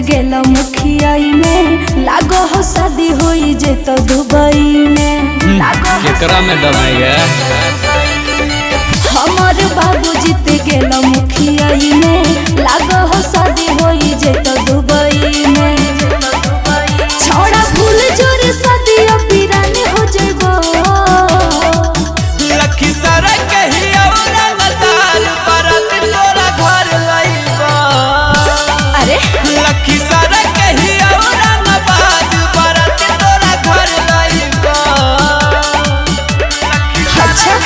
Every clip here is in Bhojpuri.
गेला मुखियाई में लागो हो शादी होई जे तो दुबई में केकरा में दमाइए हमारे बाबू जीत गेला मुखियाई में लागो हो शादी होई जे तो दुबई में छोड़ा भूल जोरे शादी पीराने हो जेबो लखी सारा कही औरंगदार परत तोरा घर लइबा अरे लखी सारा कही औरंगबाद परत तोरा घर लइबा अच्छा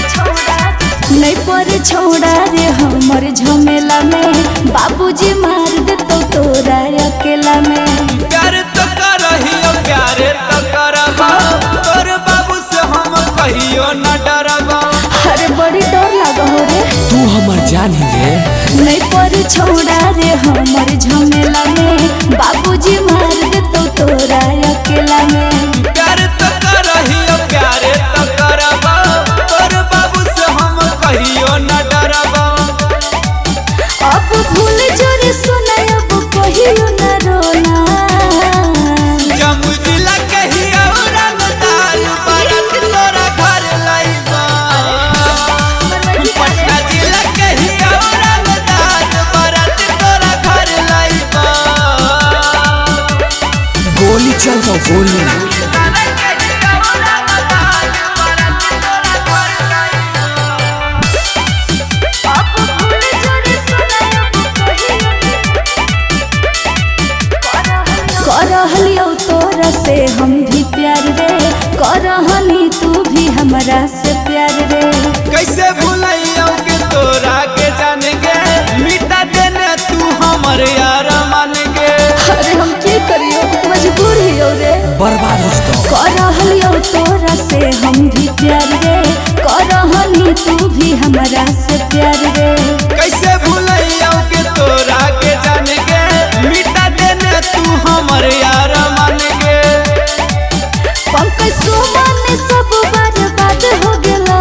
नहीं पर छोड़ा रे हमर झमेला में बाबूजी मार दे तो तोरा अकेला में प्यार तो करहियो प्यारे तो करबा तोर बाबू से हम कहियो न डरबा अरे बड़ी डर लगा हो रे तू हमर जान ही रे नहीं पर छोड़ा रे हमर झमेला में बाबूजी मार दे तो तोरा अकेला में प्यार तो करहियो प्यारे तो करबा तोर बाबू से हम कहियो न डरबा अब भूल जोरे सुना अब कहियो न रोना जम्मू जिला कहियो रंगदार परत तोरा घर लइबा पटना जिला कहियो रंगदार परत तोरा घर लइबा गोली चल तो गोली करहलियो तोरा से हम भी प्यार रे करहनी तू भी हमरा से प्यार रे कैसे भूलैयो के तोरा के जान गे मिटा देने तू हमर यार मान गे अरे हम की करियो मजबूर हियो रे बर्बाद हो तो करहलियो तोरा से हम भी प्यार रे करहनी तू भी हमरा से प्यार रे कैसे भूलैयो के तोरा के जान गे मिटा देने तू हमर यार मान गे पंकज सुमन सब बर्बाद हो गेला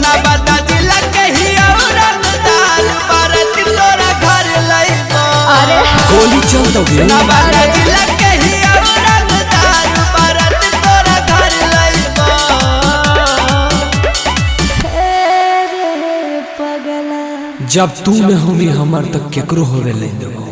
नवादा जिला कहियो रंगदार परत तोरा घर लइबा अरे गोली चल तो नवादा जिला कहियो रंगदार परत तोरा घर लइबा रे पगला जब तू में होनी हमर तक केकरो होवे ले देबो।